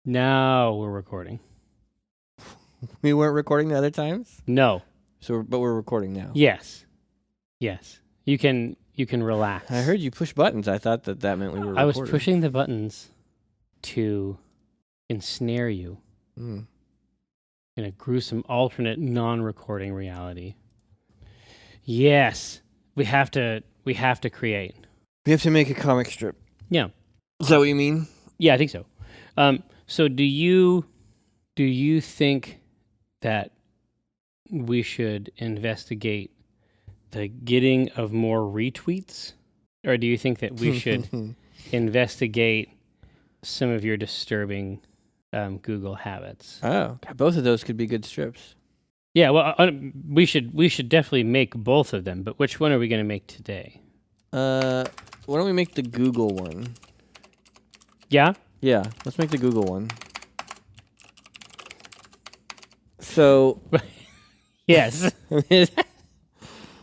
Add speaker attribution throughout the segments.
Speaker 1: Now we're recording.
Speaker 2: We weren't recording the other times?
Speaker 1: No.
Speaker 2: But we're recording now.
Speaker 1: Yes. You can relax.
Speaker 2: I heard you push buttons. I thought that meant we were recording.
Speaker 1: I was pushing the buttons to ensnare you in a gruesome alternate non-recording reality. Yes. We have to create.
Speaker 2: We have to make a comic strip.
Speaker 1: Yeah.
Speaker 2: Is that what you mean?
Speaker 1: Yeah, I think so. So do you think that we should investigate the getting of more retweets? Or do you think that we should investigate some of your disturbing Google habits?
Speaker 2: Oh, both of those could be good strips.
Speaker 1: Yeah, well, we should definitely make both of them, but which one are we going to make today?
Speaker 2: Why don't we make the Google one?
Speaker 1: Yeah?
Speaker 2: Yeah, let's make the Google one. So...
Speaker 1: Yes.
Speaker 2: This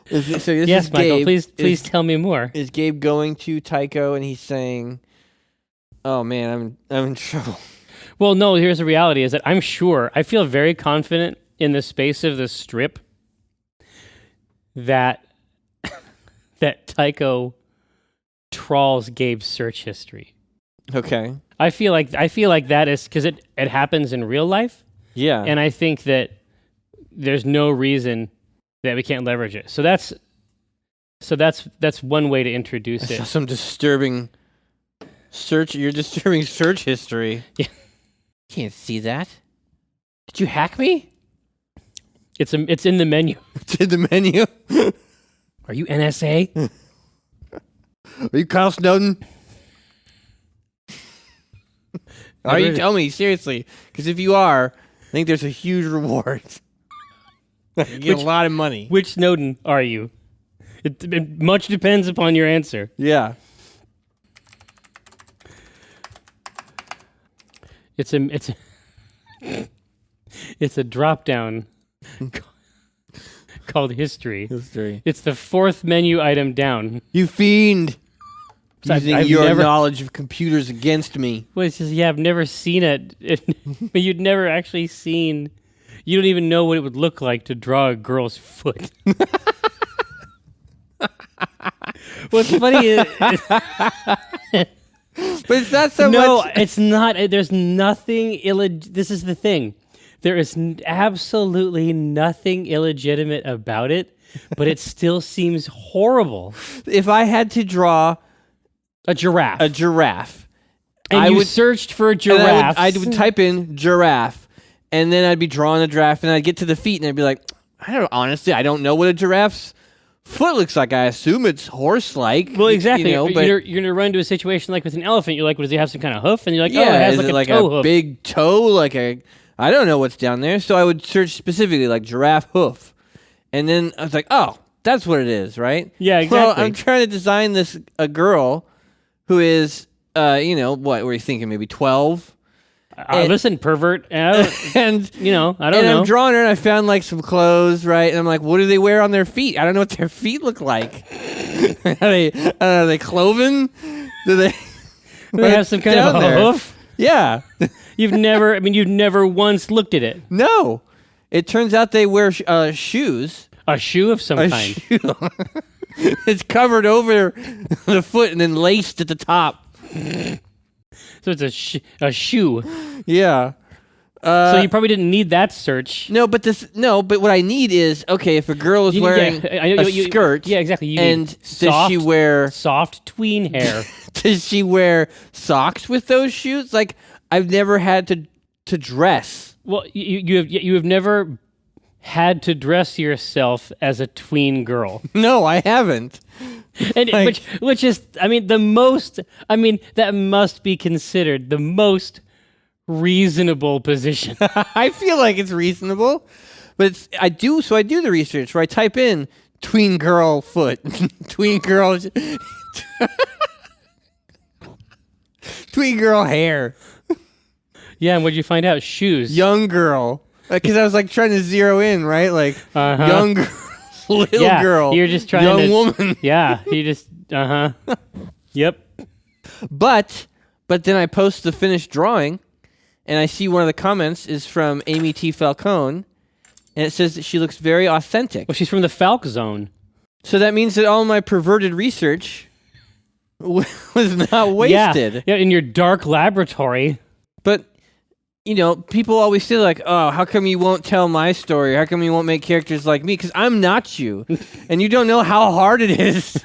Speaker 1: Yes,
Speaker 2: is
Speaker 1: Michael,
Speaker 2: Gabe.
Speaker 1: please tell me more.
Speaker 2: Is Gabe going to Tycho and he's saying, "Oh man, I'm in trouble."
Speaker 1: Well, no, here's the reality is that I feel very confident in the space of the strip that Tycho trawls Gabe's search history.
Speaker 2: Okay.
Speaker 1: I feel like that is because it happens in real life.
Speaker 2: Yeah.
Speaker 1: And I think that there's no reason that we can't leverage it. So that's one way to introduce it.
Speaker 2: Some disturbing search. You're disturbing search history.
Speaker 1: Yeah.
Speaker 2: Can't see that. Did you hack me?
Speaker 1: It's in the menu.
Speaker 2: It's in the menu.
Speaker 1: Are you NSA?
Speaker 2: Are you Kyle Snowden? Are you? Tell me seriously, because if you are, I think there's a huge reward. You get a lot of money.
Speaker 1: Which Snowden are you? It much depends upon your answer.
Speaker 2: Yeah.
Speaker 1: It's a drop down called history.
Speaker 2: History.
Speaker 1: It's the fourth menu item down.
Speaker 2: You fiend! Using
Speaker 1: I've
Speaker 2: your
Speaker 1: never-
Speaker 2: knowledge of computers against me.
Speaker 1: Well, it's just, yeah, I've never seen it. But you'd never actually seen. You don't even know what it would look like to draw a girl's foot. What's funny is.
Speaker 2: But it's not so
Speaker 1: No,
Speaker 2: much.
Speaker 1: it's not. There's nothing This is the thing. There is absolutely nothing illegitimate about it, but it still seems horrible.
Speaker 2: If I had to draw
Speaker 1: A giraffe.
Speaker 2: and
Speaker 1: And
Speaker 2: I
Speaker 1: you
Speaker 2: would
Speaker 1: searched for
Speaker 2: and
Speaker 1: giraffes.
Speaker 2: I would type in giraffe, and then I'd be drawing a giraffe, and I'd get to the feet, and I'd be like, I don't know what a giraffe's foot looks like. I assume it's horse-like.
Speaker 1: Well, exactly.
Speaker 2: You know, but
Speaker 1: you're going to run into a situation like with an elephant. You're like, does he have some kind of hoof? And you're like,
Speaker 2: yeah,
Speaker 1: oh, it has
Speaker 2: is
Speaker 1: like
Speaker 2: it
Speaker 1: a
Speaker 2: like
Speaker 1: toe
Speaker 2: a
Speaker 1: hoof.
Speaker 2: big toe? I don't know what's down there. So I would search specifically like giraffe hoof, and then I was like, oh, that's what it is, right?
Speaker 1: Yeah,
Speaker 2: Well,
Speaker 1: exactly.
Speaker 2: I'm trying to design a girl who is, what were you thinking? Maybe 12.
Speaker 1: Listen, pervert.
Speaker 2: And
Speaker 1: I don't know.
Speaker 2: I'm drawing her, and I found like some clothes, right? And I'm like, what do they wear on their feet? I don't know what their feet look like. Are they cloven? Do they?
Speaker 1: They have some kind of
Speaker 2: down
Speaker 1: a
Speaker 2: there?
Speaker 1: hoof.
Speaker 2: Yeah.
Speaker 1: You've never once looked at it.
Speaker 2: No. It turns out they wear shoes.
Speaker 1: A shoe of some
Speaker 2: A
Speaker 1: kind.
Speaker 2: shoe. It's covered over the foot and then laced at the top.
Speaker 1: So it's a shoe.
Speaker 2: Yeah.
Speaker 1: So you probably didn't need that search.
Speaker 2: But what I need is, okay, if a girl is wearing a skirt.
Speaker 1: Yeah, exactly. You
Speaker 2: And
Speaker 1: need
Speaker 2: does she wear
Speaker 1: soft tween hair?
Speaker 2: does she wear socks with those shoes? Like, I've never had to dress.
Speaker 1: Well, you have never had to dress yourself as a tween girl.
Speaker 2: No, I haven't.
Speaker 1: And
Speaker 2: Like-
Speaker 1: which is, that must be considered the most reasonable position.
Speaker 2: I feel like it's reasonable, but I do the research where I type in tween girl foot, tween girl, tween girl hair,
Speaker 1: Yeah, and what'd you find out? Shoes.
Speaker 2: young girl, because I was like trying to zero in, right? Like young girl, little
Speaker 1: Yeah,
Speaker 2: girl,
Speaker 1: you're just trying
Speaker 2: young
Speaker 1: to-
Speaker 2: woman.
Speaker 1: Yeah, you just, Yep.
Speaker 2: But then I post the finished drawing, and I see one of the comments is from Amy T. Falcone, and it says that she looks very authentic.
Speaker 1: Well, she's from the Falk Zone.
Speaker 2: So that means that all my perverted research was not wasted.
Speaker 1: Yeah, in your dark laboratory.
Speaker 2: But, people always say like, oh, how come you won't tell my story? How come you won't make characters like me? Because I'm not you. And you don't know how hard it is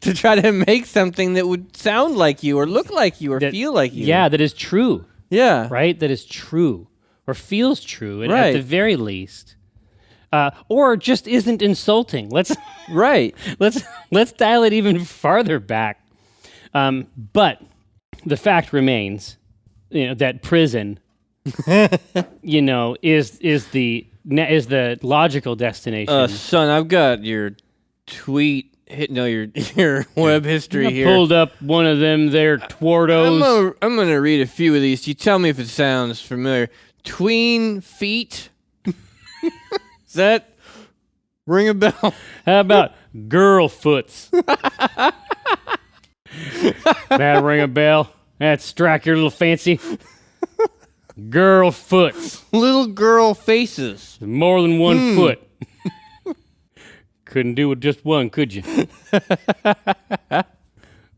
Speaker 2: to try to make something that would sound like you or look like you or feel like you.
Speaker 1: Yeah, that is true.
Speaker 2: Yeah.
Speaker 1: Right? That is true. Or feels true, at
Speaker 2: Right.
Speaker 1: the very least. Or just isn't insulting. Let's
Speaker 2: Right.
Speaker 1: let's dial it even farther back. But the fact remains, that prison, is the logical destination.
Speaker 2: Son, I've got your tweet your web history
Speaker 1: I
Speaker 2: here.
Speaker 1: pulled up one of them there twardos.
Speaker 2: I'm gonna read a few of these. You tell me if it sounds familiar. Tween feet. Does that ring a bell?
Speaker 1: How about girl foots? That ring a bell? That strike your little fancy. Girl foots.
Speaker 2: Little girl faces.
Speaker 1: More than one foot. Couldn't do with just one, could you?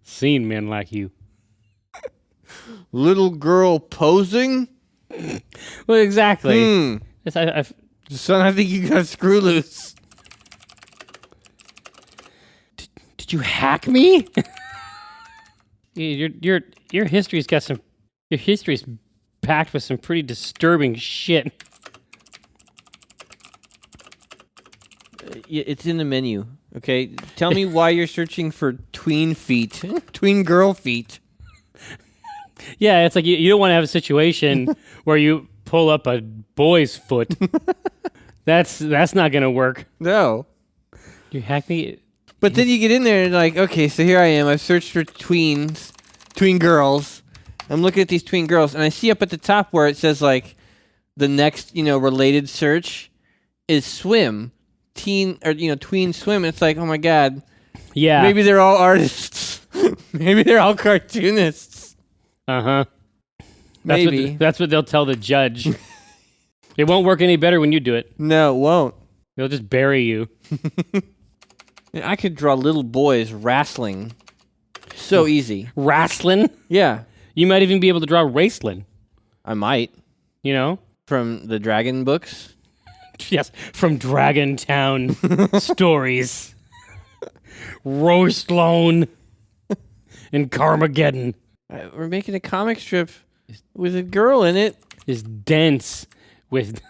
Speaker 1: Seen men like you.
Speaker 2: Little girl posing.
Speaker 1: Well, exactly. Yes,
Speaker 2: Son, I think you got screw loose.
Speaker 1: did you hack me? Your history's got some. Your history's packed with some pretty disturbing shit.
Speaker 2: It's in the menu. Okay, tell me why you're searching for tween feet, tween girl feet.
Speaker 1: Yeah, it's like you don't want to have a situation where you pull up a boy's foot. That's not gonna work.
Speaker 2: No.
Speaker 1: You hack me.
Speaker 2: But then you get in there and like, okay, so here I am. I've searched for tween girls. I'm looking at these tween girls, and I see up at the top where it says like, the next related search is swim, tween swim. It's like, oh my god,
Speaker 1: Yeah.
Speaker 2: maybe they're all artists. Maybe they're all cartoonists.
Speaker 1: Uh-huh.
Speaker 2: Maybe.
Speaker 1: That's what they'll tell the judge. It won't work any better when you do it.
Speaker 2: No, it won't.
Speaker 1: They'll just bury you.
Speaker 2: I could draw little boys wrestling. So easy.
Speaker 1: Wrestling?
Speaker 2: Yeah,
Speaker 1: You might even be able to draw wrestling,
Speaker 2: I might. From the dragon books.
Speaker 1: Yes, from Dragon Town stories. Roastloan and Carmageddon
Speaker 2: We're making a comic strip with a girl in it.
Speaker 1: is dense with...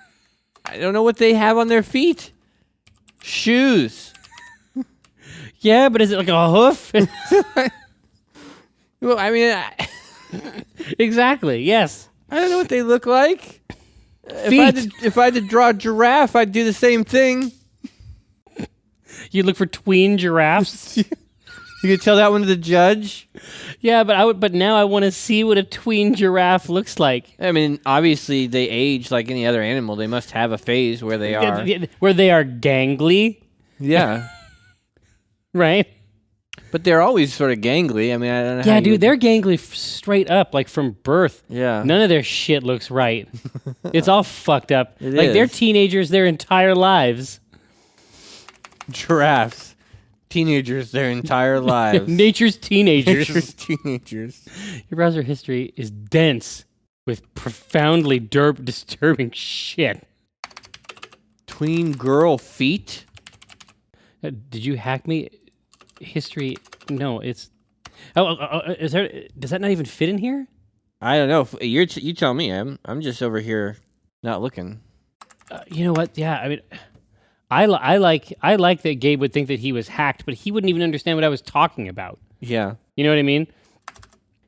Speaker 2: I don't know what they have on their feet. Shoes.
Speaker 1: Yeah, but is it like a hoof?
Speaker 2: Well, I mean,
Speaker 1: Exactly, yes.
Speaker 2: I don't know what they look like.
Speaker 1: Feet.
Speaker 2: If I had to draw a giraffe, I'd do the same thing.
Speaker 1: You look for tween giraffes?
Speaker 2: You could tell that one to the judge.
Speaker 1: Yeah, but now I want to see what a tween giraffe looks like.
Speaker 2: I mean, obviously they age like any other animal. They must have a phase where they are.
Speaker 1: Where they are gangly,
Speaker 2: Yeah.
Speaker 1: right?
Speaker 2: But they're always sort of gangly. I mean, I don't know.
Speaker 1: Yeah,
Speaker 2: how you
Speaker 1: dude,
Speaker 2: would-
Speaker 1: they're gangly straight up, like from birth.
Speaker 2: Yeah.
Speaker 1: None of their shit looks right. It's all fucked up.
Speaker 2: It
Speaker 1: Like they're
Speaker 2: is.
Speaker 1: teenagers their entire lives.
Speaker 2: Giraffes. Teenagers their entire lives.
Speaker 1: Nature's teenagers.
Speaker 2: Nature's teenagers.
Speaker 1: Your browser history is dense with profoundly disturbing shit.
Speaker 2: Tween girl feet.
Speaker 1: Did you hack me? History? No, it's. Is there? Does that not even fit in here?
Speaker 2: I don't know. You tell me. I'm just over here not looking.
Speaker 1: You know what? Yeah, I mean, I like that Gabe would think that he was hacked, but he wouldn't even understand what I was talking about.
Speaker 2: Yeah.
Speaker 1: You know what I mean?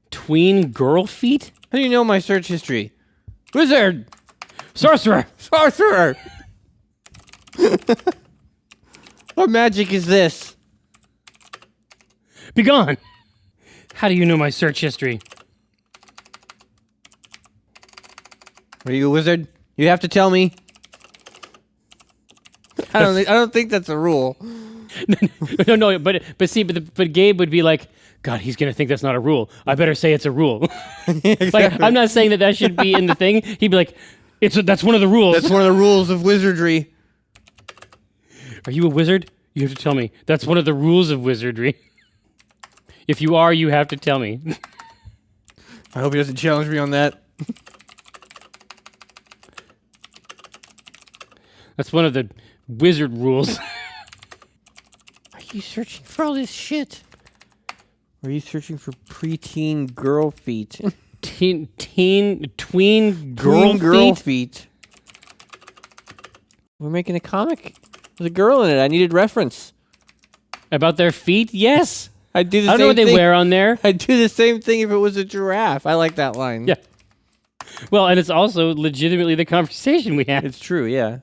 Speaker 1: Tween girl feet?
Speaker 2: How do you know my search history? Wizard!
Speaker 1: Sorcerer!
Speaker 2: Sorcerer! What magic is this?
Speaker 1: Begone! How do you know my search history?
Speaker 2: Are you a wizard? You have to tell me. I don't think that's a rule.
Speaker 1: No. But see, but Gabe would be like, God, he's gonna think that's not a rule. I better say it's a rule. Like, I'm not saying that should be in the thing. He'd be like, that's one of the rules.
Speaker 2: That's one of the rules of wizardry.
Speaker 1: Are you a wizard? You have to tell me. That's one of the rules of wizardry. If you are, you have to tell me.
Speaker 2: I hope he doesn't challenge me on that.
Speaker 1: That's one of the wizard rules.
Speaker 2: Are you searching for all this shit? Or are you searching for preteen girl feet?
Speaker 1: Tween girl
Speaker 2: feet. We're making a comic with a girl in it. I needed reference.
Speaker 1: About their feet? Yes.
Speaker 2: I do the
Speaker 1: I don't know what they wear on there.
Speaker 2: I'd do the same thing if it was a giraffe. I like that line.
Speaker 1: Yeah. Well, and it's also legitimately the conversation we had.
Speaker 2: It's true, yeah.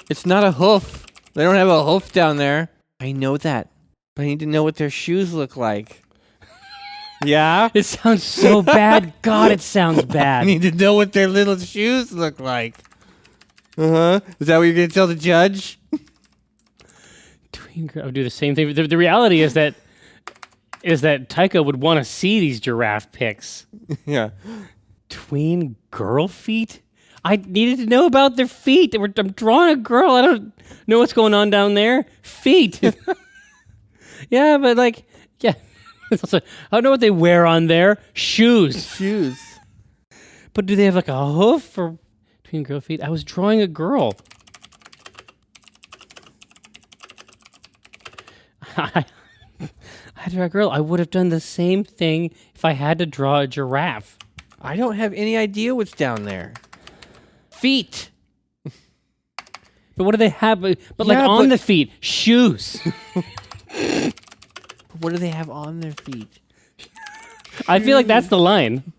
Speaker 2: It's not a hoof. They don't have a hoof down there. I know that. But I need to know what their shoes look like. Yeah?
Speaker 1: It sounds so bad. God, it sounds
Speaker 2: I
Speaker 1: bad.
Speaker 2: need to know what their little shoes look like. Uh-huh. Is that what you're going to tell the judge?
Speaker 1: I would do the same thing. The reality is that Taika would want to see these giraffe pics.
Speaker 2: Yeah.
Speaker 1: Tween girl feet? I needed to know about their feet. I'm drawing a girl. I don't know what's going on down there. Feet. Yeah, but like, yeah. I don't know what they wear on there. Shoes.
Speaker 2: Shoes.
Speaker 1: But do they have like a hoof or tween girl feet? I was drawing a girl. I draw a girl. I would have done the same thing if I had to draw a giraffe.
Speaker 2: I don't have any idea what's down there. Feet.
Speaker 1: But what do they have? But like on the feet, shoes.
Speaker 2: What do they have on their feet?
Speaker 1: I feel like that's the line.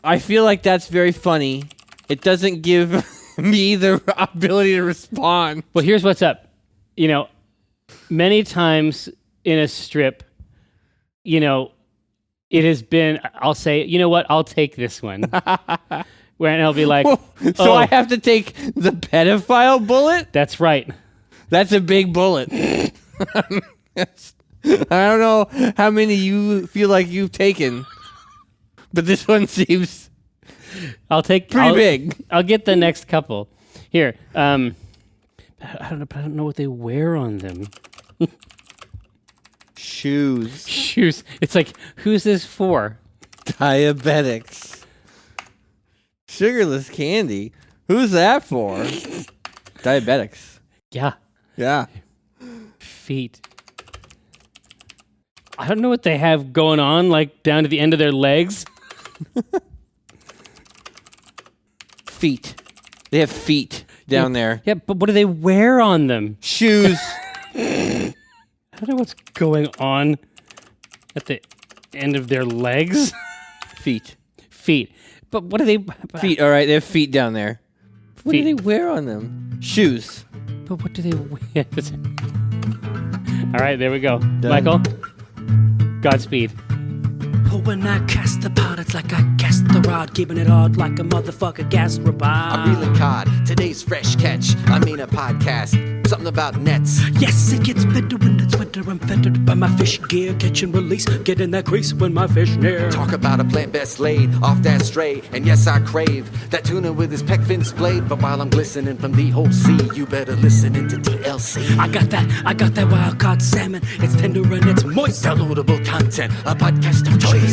Speaker 2: I feel like that's very funny. It doesn't give me the ability to respond.
Speaker 1: Well, here's what's up. You know, many times in a strip, you know, it has been, I'll say, you know what, I'll take this one. Where and I'll be like,
Speaker 2: so I have to take the pedophile bullet?
Speaker 1: That's right.
Speaker 2: That's a big bullet. I don't know how many you feel like you've taken, but this one seems
Speaker 1: pretty
Speaker 2: big.
Speaker 1: I'll get the next couple. Here, I don't know what they wear on them.
Speaker 2: Shoes.
Speaker 1: It's like, who's this for?
Speaker 2: Diabetics. Sugarless candy. Who's that for? Diabetics.
Speaker 1: Yeah.
Speaker 2: Yeah.
Speaker 1: Feet. I don't know what they have going on, like down to the end of their legs.
Speaker 2: Feet. They have feet down there.
Speaker 1: Yeah, but what do they wear on them?
Speaker 2: Shoes.
Speaker 1: I don't know what's going on at the end of their legs.
Speaker 2: Feet.
Speaker 1: But what do they...
Speaker 2: Feet, all right. They have feet down there. What do
Speaker 1: Feet.
Speaker 2: they wear on them? Shoes.
Speaker 1: But what do they wear? All right, there we go.
Speaker 2: Done.
Speaker 1: Michael, Godspeed.
Speaker 3: Oh, when I cast the pot, it's like I cast the rod, keeping it hard like a motherfucker gas robot.
Speaker 4: I'm reeling cod, today's fresh catch. I mean a podcast, something about nets.
Speaker 3: Yes, it gets better when it's winter. I'm fettered by my fish gear, catch and release. Get in that crease when my fish near.
Speaker 4: Talk about a plant best laid off that stray. And yes, I crave that tuna with his peck fin displayed. But while I'm glistening from the whole sea, you better listen into TLC.
Speaker 3: I got that wild caught salmon. It's tender and it's moist.
Speaker 4: Downloadable content, a podcast of choice.